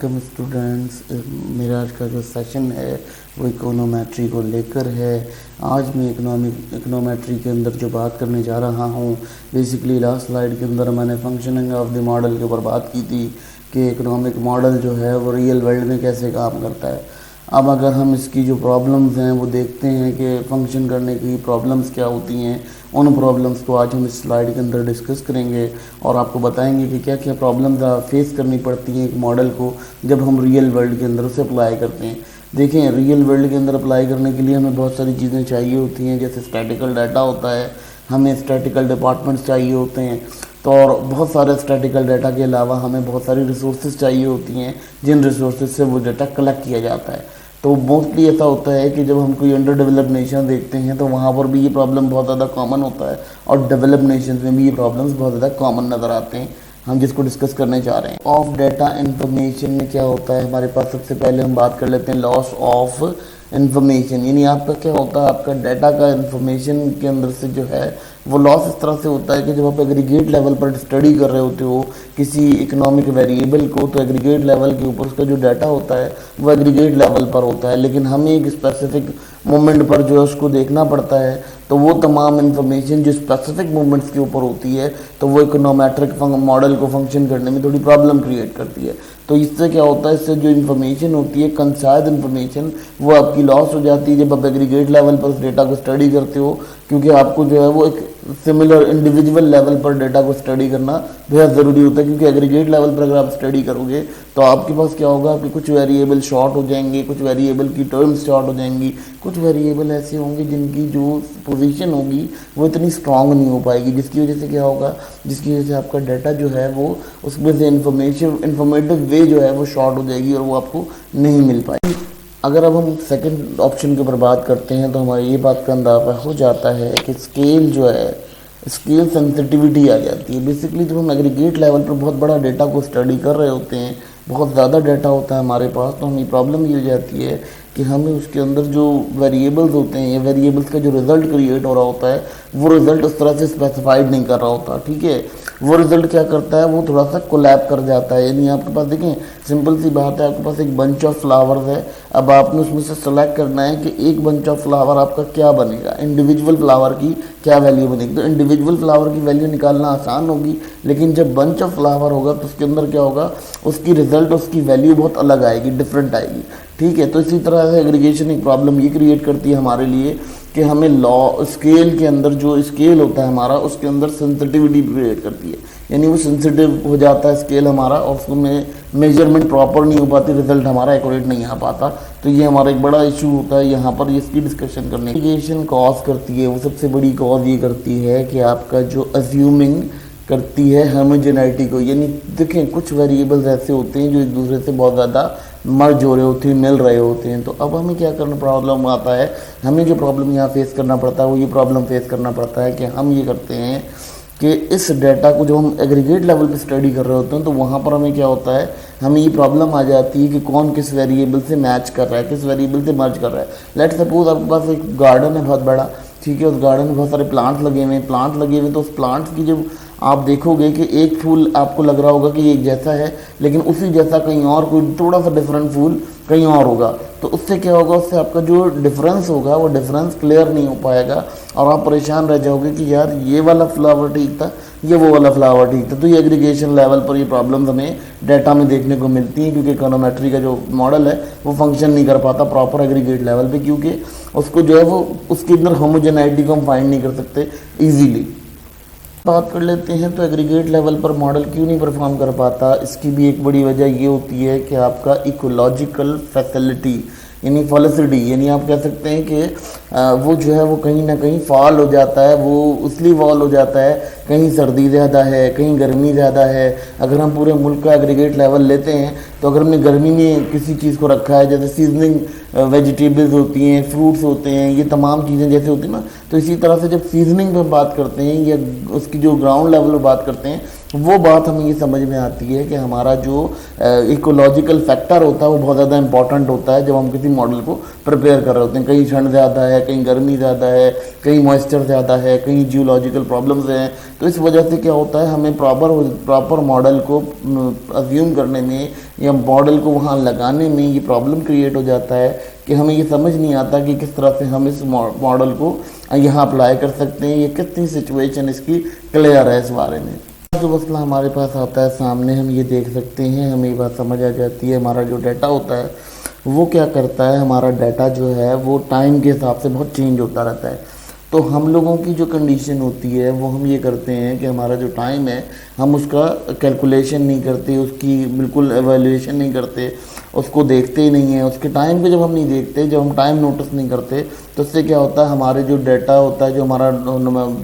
Welcome students. मेरा आज का जो सेशन है वो इकोनोमेट्री को लेकर है। आज मैं इकोनोमेट्री के अंदर जो बात करने जा रहा हूँ, बेसिकली लास्ट स्लाइड के अंदर मैंने फंक्शनिंग ऑफ द मॉडल के ऊपर बात की थी कि इकोनॉमिक मॉडल जो है वो रियल वर्ल्ड में कैसे काम करता है। अब अगर हम इसकी जो प्रॉब्लम्स हैं वो देखते हैं कि फंक्शन करने की प्रॉब्लम्स क्या होती हैं, उन प्रॉब्लम्स को आज हम इस स्लाइड के अंदर डिस्कस करेंगे और आपको बताएंगे कि क्या क्या प्रॉब्लम्स फेस करनी पड़ती हैं एक मॉडल को जब हम रियल वर्ल्ड के अंदर उसे अप्लाई करते हैं। देखें, रियल वर्ल्ड के अंदर अप्लाई करने के लिए हमें बहुत सारी चीज़ें चाहिए होती हैं, जैसे स्टैटिकल डाटा होता है, हमें स्टैटिकल डिपार्टमेंट्स चाहिए होते हैं, तो और बहुत सारे स्टैटिकल डाटा के अलावा हमें बहुत सारी रिसोर्सेज चाहिए होती हैं जिन रिसोर्सेज से वो डाटा कलेक्ट किया जाता है। तो मोस्टली ऐसा होता है कि जब हम कोई अंडर डेवलप नेशन देखते हैं तो वहाँ पर भी ये प्रॉब्लम बहुत ज़्यादा कॉमन होता है और डेवलप नेशन में भी ये प्रॉब्लम्स बहुत ज़्यादा कॉमन नज़र आते हैं, हम जिसको डिस्कस करने जा रहे हैं। ऑफ डाटा इन्फॉर्मेशन में क्या होता है हमारे पास, सबसे पहले हम बात कर लेते हैं लॉस ऑफ इन्फॉर्मेशन। यानी आपका क्या होता है, आपका डाटा का इन्फॉर्मेशन के अंदर से जो है वो लॉस इस तरह से होता है कि जब आप एग्रीगेट लेवल पर स्टडी कर रहे होते हो किसी इकोनॉमिक वेरिएबल को, तो एग्रीगेट लेवल के ऊपर उसका जो डाटा होता है वो एग्रीगेट लेवल पर होता है, लेकिन हमें एक स्पेसिफिक मोमेंट पर जो है उसको देखना पड़ता है। तो वो तमाम इन्फॉर्मेशन जो स्पेसिफिक मोमेंट्स के ऊपर होती है तो वो इकोनोमेट्रिक मॉडल को फंक्शन करने में थोड़ी प्रॉब्लम क्रिएट करती है। तो इससे क्या होता है, इससे जो इन्फॉर्मेशन होती है कंसाइज इन्फॉर्मेशन वो आपकी लॉस हो जाती है जब आप एग्रीगेट लेवल पर उस डेटा को स्टडी करते हो, क्योंकि आपको जो है वो एक सिमिलर इंडिविजुअल लेवल पर डेटा को स्टडी करना बेहद ज़रूरी होता है, क्योंकि एग्रीगेट लेवल पर अगर आप स्टडी करोगे तो आपके पास क्या होगा, आपके कुछ वेरिएबल शॉर्ट हो जाएंगे, कुछ वेरिएबल की टर्म्स शॉर्ट हो जाएंगी, कुछ वेरिएबल ऐसे होंगे जिनकी जो पोजीशन होगी वो इतनी स्ट्रांग नहीं हो पाएगी, जिसकी वजह से क्या होगा, जिसकी वजह से आपका डाटा जो है वो उसमें से इन्फॉर्मेटिव वे जो है वो शॉर्ट हो जाएगी और वो आपको नहीं मिल पाएगी। अगर अब हम सेकंड ऑप्शन के ऊपर बात करते हैं तो हमारी ये बात का अंदाज़ा हो जाता है कि स्केल जो है, स्केल सेंसिटिविटी आ जाती है। बेसिकली जब हम एग्रीगेट लेवल पर बहुत बड़ा डेटा को स्टडी कर रहे होते हैं, बहुत ज़्यादा डाटा होता है हमारे पास, तो हमें प्रॉब्लम ये हो जाती है कि हमें उसके अंदर जो वेरिएबल्स होते हैं या वेरिएबल्स का जो रिज़ल्ट क्रिएट हो रहा होता है वो रिज़ल्ट उस तरह से स्पेसिफाइड नहीं कर रहा होता, ठीक है। वो रिज़ल्ट क्या करता है, वो थोड़ा सा कोलैप कर जाता है। यानी आपके पास देखें, सिंपल सी बात है, आपके पास एक बंच ऑफ फ्लावर्स है, अब आपने उसमें से सेलेक्ट करना है कि एक बंच ऑफ फ्लावर आपका क्या बनेगा, इंडिविजुअल फ्लावर की क्या वैल्यू बनेगी। तो इंडिविजुअल फ्लावर की वैल्यू निकालना आसान होगी, लेकिन जब बंच ऑफ फ्लावर होगा तो उसके अंदर क्या होगा, उसकी रिजल्ट, उसकी वैल्यू बहुत अलग आएगी, डिफरेंट आएगी, ठीक है। तो इसी तरह से एग्रीगेशन एक प्रॉब्लम ये क्रिएट करती है हमारे लिए कि हमें लॉ स्केल के अंदर जो स्केल होता है हमारा, उसके अंदर सेंसिटिविटी क्रिएट करती है, यानी वो सेंसिटिव हो जाता है स्केल हमारा और उसमें मेजरमेंट प्रॉपर नहीं हो पाती, रिजल्ट हमारा एक्यूरेट नहीं आ पाता। तो ये हमारा एक बड़ा इशू होता है यहाँ पर, इसकी डिस्कशन करने। एग्रीगेशन कॉज करती है, वो सबसे बड़ी कॉज ये करती है कि आपका जो अज्यूमिंग करती है होमोजेनिटी को। यानी देखें, कुछ वेरिएबल्स ऐसे होते हैं जो एक दूसरे से बहुत ज़्यादा मर्ज हो रहे होते हैं, मिल रहे होते हैं। तो अब हमें क्या करना प्रॉब्लम आता है, हमें जो प्रॉब्लम यहाँ फेस करना पड़ता है वो ये प्रॉब्लम फेस करना पड़ता है कि हम ये करते हैं कि इस डाटा को जब हम एग्रीगेट लेवल पे स्टडी कर रहे होते हैं तो वहाँ पर हमें क्या होता है, हमें ये प्रॉब्लम आ जाती है कि कौन किस वेरिएबल से मैच कर रहा है, किस वेरिएबल से मर्ज कर रहा है। लेट्स सपोज आपके पास एक गार्डन है बहुत बड़ा, ठीक है, उस गार्डन में बहुत सारे प्लांट्स लगे हुए हैं, तो उस प्लांट्स की जब आप देखोगे कि एक फूल आपको लग रहा होगा कि एक जैसा है, लेकिन उसी जैसा कहीं और कोई थोड़ा सा डिफरेंट फूल कहीं और होगा, तो उससे क्या होगा, उससे आपका जो डिफरेंस होगा वो डिफरेंस क्लियर नहीं हो पाएगा और आप परेशान रह जाओगे कि यार ये वाला फ्लावर ठीक था, ये वो वाला फ्लावर ठीक था। तो ये एग्रीगेशन लेवल पर ये प्रॉब्लम्स हमें डाटा में देखने को मिलती हैं, क्योंकि इकोनोमेट्री का जो मॉडल है वो फंक्शन नहीं कर पाता प्रॉपर एग्रीगेट लेवल पे, क्योंकि उसको जो है वो उसके अंदर होमोजेनिटी को हम फाइंड नहीं कर सकते ईजीली। बात कर लेते हैं तो एग्रीगेट लेवल पर मॉडल क्यों नहीं परफॉर्म कर पाता, इसकी भी एक बड़ी वजह ये होती है कि आपका इकोलॉजिकल फैसिलिटी यानी फॉलिसिटी, यानी आप कह सकते हैं कि वो जो है वो कहीं ना कहीं फॉल हो जाता है, वो इसलिए फॉल हो जाता है, कहीं सर्दी ज़्यादा है, कहीं गर्मी ज़्यादा है। अगर हम पूरे मुल्क का एग्रीगेट लेवल लेते हैं तो अगर हमने गर्मी में किसी चीज़ को रखा है, जैसे सीजनिंग वेजिटेबल्स होती हैं, फ्रूट्स होते हैं, ये तमाम चीज़ें जैसे होती हैं ना, तो इसी तरह से जब सीजनिंग पर बात करते हैं या उसकी जो ग्राउंड लेवल पर बात करते हैं, वो बात हमें ये समझ में आती है कि हमारा जो इकोलॉजिकल फैक्टर होता है वो बहुत ज़्यादा इंपॉर्टेंट होता है जब हम किसी मॉडल को प्रिपेयर कर रहे होते हैं। कहीं ठंड ज़्यादा है, कहीं गर्मी ज़्यादा है, कहीं मॉइस्चर ज़्यादा है, कहीं जियोलॉजिकल प्रॉब्लम्स हैं, तो इस वजह से क्या होता है, हमें प्रॉपर मॉडल को अज्यूम करने में या मॉडल को वहाँ लगाने में ये प्रॉब्लम क्रिएट हो जाता है कि हमें ये समझ नहीं आता कि किस तरह से हम इस मॉडल को यहाँ अप्लाई कर सकते हैं, ये कितनी सिचुएशन इसकी क्लियर है इस बारे में। जो मसला हमारे पास आता है सामने, हम ये देख सकते हैं, हमें ये बात समझ आ जाती है, हमारा जो डाटा होता है वो क्या करता है, हमारा डाटा जो है वो टाइम के हिसाब से बहुत चेंज होता रहता है। तो हम लोगों की जो कंडीशन होती है वो हम ये करते हैं कि हमारा जो टाइम है हम उसका कैलकुलेशन नहीं करते, उसकी बिल्कुल एवेल्यूएशन नहीं करते, उसको देखते ही नहीं है। उसके टाइम पे जब हम नहीं देखते, जब हम टाइम नोटिस नहीं करते, तो उससे क्या होता है, हमारे जो डाटा होता है, जो हमारा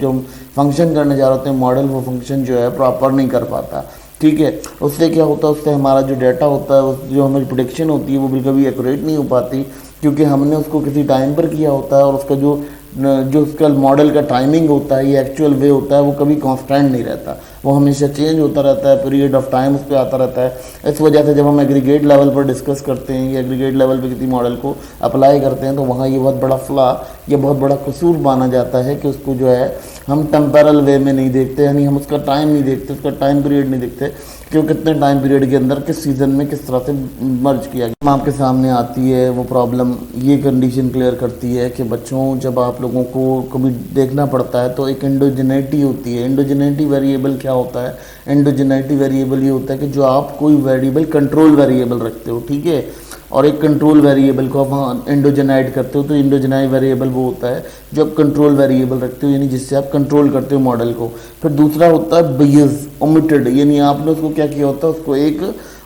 जो फंक्शन करने जा रहे होते हैं मॉडल, वो फंक्शन जो है प्रॉपर नहीं कर पाता। ठीक है, उससे क्या होता है, उससे हमारा जो डाटा होता है, उस जो हमारी प्रेडिक्शन होती है वो बिल्कुल भी एक्यूरेट नहीं हो पाती, क्योंकि हमने उसको किसी टाइम पर किया होता है और उसका जो उसका मॉडल का टाइमिंग होता है, ये एक्चुअल वे होता है, वो कभी कांस्टेंट नहीं रहता, वो हमेशा चेंज होता रहता है, पीरियड ऑफ टाइम उस पर आता रहता है। इस वजह से जब हम एग्रीगेट लेवल पर डिस्कस करते हैं या एग्रीगेट लेवल पे किसी मॉडल को अप्लाई करते हैं, तो वहाँ ये बहुत बड़ा फ्लॉ, ये बहुत बड़ा कसूर माना जाता है कि उसको जो है हम टेम्परल वे में नहीं देखते, यानी हम उसका टाइम नहीं देखते, उसका टाइम पीरियड नहीं देखते कि वो कितने टाइम पीरियड के अंदर किस सीज़न में किस तरह से मर्ज किया गया। आपके सामने आती है वो प्रॉब्लम, ये कंडीशन क्लियर करती है कि बच्चों, जब आप लोगों को कभी देखना पड़ता है तो एक एंडोजेनिटी होती है। एंडोजेनिटी वेरिएबल क्या होता है, एंडोजेनिटी वेरिएबल ये होता है कि जो आप कोई वेरिएबल कंट्रोल वेरिएबल रखते हो, ठीक है, और एक कंट्रोल वेरिएबल को आप एंडोजेनाइट करते हो, तो एंडोजेनाइट वेरिएबल वो होता है जो आप कंट्रोल वेरिएबल रखते हो, यानी जिससे आप कंट्रोल करते हो मॉडल को। फिर दूसरा होता है बायस ओमिटेड, यानी आपने उसको क्या किया होता है, उसको एक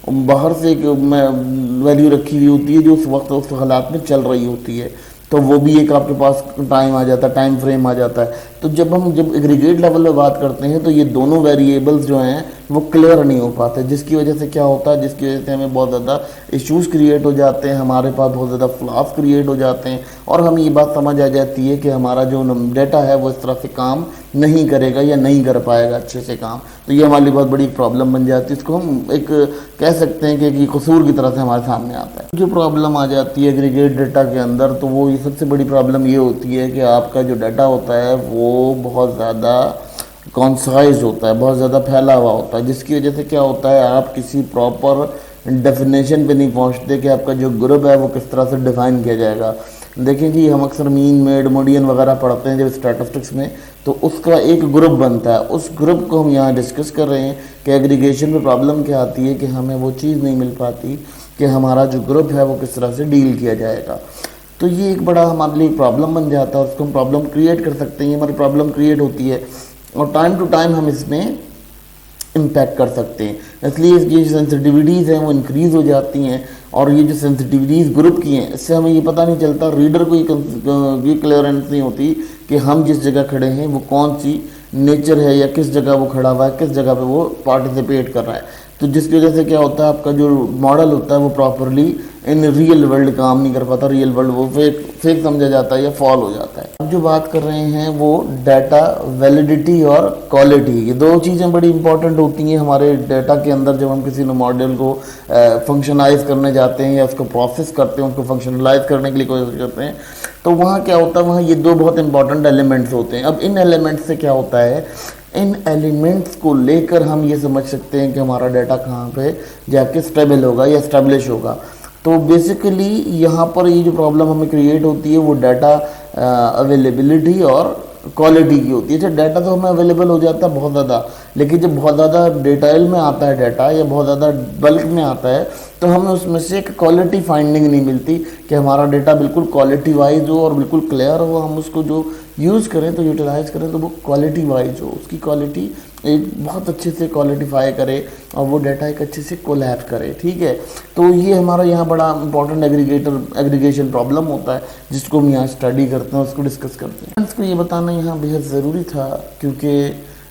बाहर से एक वैल्यू रखी हुई होती है जो उस वक्त उस हालात में चल रही होती है, तो वो भी एक आपके पास टाइम आ जाता है, टाइम फ्रेम आ जाता है। तो जब एग्रीगेट लेवल पे बात करते हैं तो ये दोनों वेरिएबल्स जो हैं वो क्लियर नहीं हो पाते, जिसकी वजह से क्या होता है, जिसकी वजह से हमें बहुत ज़्यादा इश्यूज़ क्रिएट हो जाते हैं, हमारे पास बहुत ज़्यादा फ्लॉस क्रिएट हो जाते हैं, और हमें ये बात समझ आ जाती है कि हमारा जो डाटा है वो इस तरह से काम नहीं करेगा या नहीं कर पाएगा अच्छे से काम। तो ये हमारे लिए बहुत बड़ी प्रॉब्लम बन जाती है, इसको हम एक कह सकते हैं कि कसूर की तरह से हमारे सामने आता है। जो प्रॉब्लम आ जाती है एग्रीगेट डाटा के अंदर, तो वो ये सबसे बड़ी प्रॉब्लम ये होती है कि आपका जो डाटा होता है वो बहुत ज़्यादा कॉन्साइज होता है, बहुत ज़्यादा फैला हुआ होता है, जिसकी वजह से क्या होता है, आप किसी प्रॉपर डेफिनेशन पे नहीं पहुंचते कि आपका जो ग्रुप है वो किस तरह से डिफ़ाइन किया जाएगा। देखें कि हम अक्सर मीन मेड मोडियन वगैरह पढ़ते हैं जब स्टैटिस्टिक्स में, तो उसका एक ग्रुप बनता है, उस ग्रुप को हम यहाँ डिस्कस कर रहे हैं कि एग्रीगेशन में प्रॉब्लम क्या आती है कि हमें वो चीज़ नहीं मिल पाती कि हमारा जो ग्रुप है वो किस तरह से डील किया जाएगा। तो ये एक बड़ा हमारे लिए प्रॉब्लम बन जाता है, उसको हम प्रॉब्लम क्रिएट कर सकते हैं, हमारी प्रॉब्लम क्रिएट होती है और टाइम टू टाइम हम इसमें इम्पैक्ट कर सकते हैं। इसलिए ये जो सेंसिटिविटीज़ हैं वो इंक्रीज़ हो जाती हैं, और ये जो सेंसिटिविटीज़ ग्रुप की हैं इससे हमें ये पता नहीं चलता, रीडर को ये क्लियरेंस नहीं होती कि हम जिस जगह खड़े हैं वो कौन सी नेचर है या किस जगह वो खड़ा हुआ है, किस जगह पे वो पार्टिसिपेट कर रहा है। तो जिसकी वजह से क्या होता है, आपका जो मॉडल होता है वो प्रॉपरली इन रियल वर्ल्ड काम नहीं कर पाता, रियल वर्ल्ड वो फेक समझा जाता है या फॉल हो जाता है। अब जो बात कर रहे हैं वो डाटा वैलिडिटी और क्वालिटी, ये दो चीज़ें बड़ी इंपॉर्टेंट होती हैं हमारे डाटा के अंदर। जब हम किसी मॉडल को फंक्शनाइज करने जाते हैं या उसको प्रोसेस करते हैं, उसको फंक्शनलाइज करने के लिए कोशिश करते हैं, तो वहाँ क्या होता है, वहाँ ये दो बहुत इंपॉर्टेंट एलिमेंट्स होते हैं। अब इन एलिमेंट्स से क्या होता है, इन एलिमेंट्स को लेकर हम ये समझ सकते हैं कि हमारा डाटा कहाँ पे जाके स्टेबल होगा या स्टेब्लिश होगा। तो बेसिकली यहाँ पर ये जो प्रॉब्लम हमें क्रिएट होती है वो डाटा अवेलेबिलिटी और क्वालिटी की होती है। अच्छा, डाटा तो हमें अवेलेबल हो जाता है बहुत ज़्यादा, लेकिन जब बहुत ज़्यादा डिटेल में आता है डाटा या बहुत ज़्यादा बल्क में आता है तो हमें उसमें से एक क्वालिटी फाइंडिंग नहीं मिलती कि हमारा डाटा बिल्कुल क्वालिटी वाइज हो और बिल्कुल क्लियर हो, हम उसको जो यूज़ करें तो यूटिलाइज़ करें तो वो क्वालिटी वाइज हो, उसकी क्वालिटी एक बहुत अच्छे से क्वालिटीफाई करे और वो डाटा एक अच्छे से कोलैप्स करे। ठीक है, तो ये हमारा यहाँ बड़ा इंपॉर्टेंट एग्रीगेशन प्रॉब्लम होता है जिसको हम यहाँ स्टडी करते हैं, उसको डिस्कस करते हैं। इसको ये बताना यहाँ बेहद ज़रूरी था क्योंकि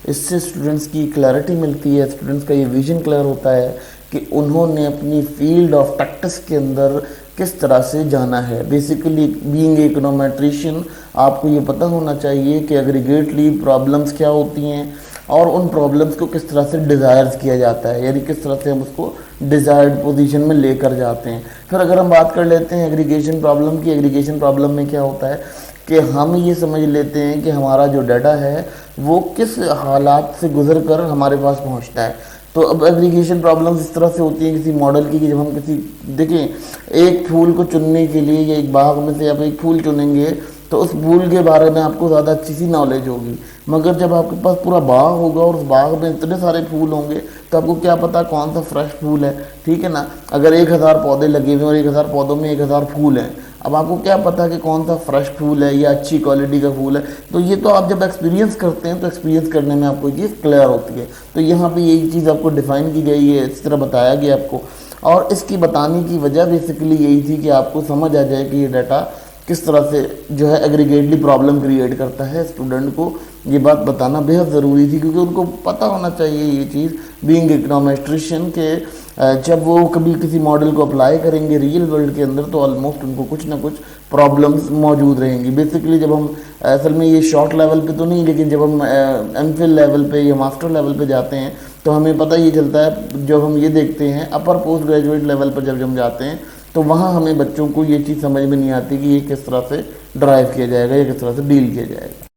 इससे स्टूडेंट्स की क्लैरिटी मिलती है, स्टूडेंट्स का ये विजन क्लियर होता है कि उन्होंने अपनी फील्ड ऑफ प्रैक्टिस के अंदर किस तरह से जाना है। बेसिकली बीइंग इकोनोमेट्रिशियन आपको ये पता होना चाहिए कि एग्रीगेटली प्रॉब्लम्स क्या होती हैं और उन प्रॉब्लम्स को किस तरह से डिज़ायर्स किया जाता है, यानी किस तरह से हम उसको डिज़ायर्ड पोजीशन में लेकर जाते हैं। फिर अगर हम बात कर लेते हैं एग्रीगेशन प्रॉब्लम की, एग्रीगेशन प्रॉब्लम में क्या होता है कि हम ये समझ लेते हैं कि हमारा जो डाटा है वो किस हालात से गुजर कर हमारे पास पहुंचता है। तो अब एग्रीगेशन प्रॉब्लम्स इस तरह से होती हैं किसी मॉडल की कि जब हम किसी देखें एक फूल को चुनने के लिए या एक बाग में से आप एक फूल चुनेंगे तो उस फूल के बारे में आपको ज़्यादा अच्छी सी नॉलेज होगी, मगर जब आपके पास पूरा बाग होगा और उस बाग में इतने सारे फूल होंगे तो आपको क्या पता कौन सा फ्रेश फूल है, ठीक है ना। अगर 1000 पौधे लगे हुए और 1000 पौधों में 1000 फूल हैं, अब आपको क्या पता कि कौन सा फ्रेश फूल है या अच्छी क्वालिटी का फूल है। तो ये तो आप जब एक्सपीरियंस करते हैं तो एक्सपीरियंस करने में आपको ये क्लियर होती है। तो यहाँ पे यही चीज़ आपको डिफाइन की गई है, इस तरह बताया गया आपको, और इसकी बताने की वजह बेसिकली यही थी कि आपको समझ आ जाए कि ये डाटा किस तरह से जो है एग्रीगेटली प्रॉब्लम क्रिएट करता है। स्टूडेंट को ये बात बताना बेहद ज़रूरी थी क्योंकि उनको पता होना चाहिए ये चीज़ बीइंग इकोनोमेट्रिशियन के जब वो कभी किसी मॉडल को अप्लाई करेंगे रियल वर्ल्ड के अंदर तो ऑलमोस्ट उनको कुछ ना कुछ प्रॉब्लम्स मौजूद रहेंगी। बेसिकली जब हम असल में ये शॉर्ट लेवल पे तो नहीं, लेकिन जब हम एमफिल लेवल पे या मास्टर लेवल पे जाते हैं तो हमें पता ये चलता है, जब हम ये देखते हैं अपर पोस्ट ग्रेजुएट लेवल पर जब हम जाते हैं तो वहाँ हमें बच्चों को ये चीज़ समझ में नहीं आती कि ये किस तरह से ड्राइव किया जाएगा या किस तरह से डील किया जाएगा।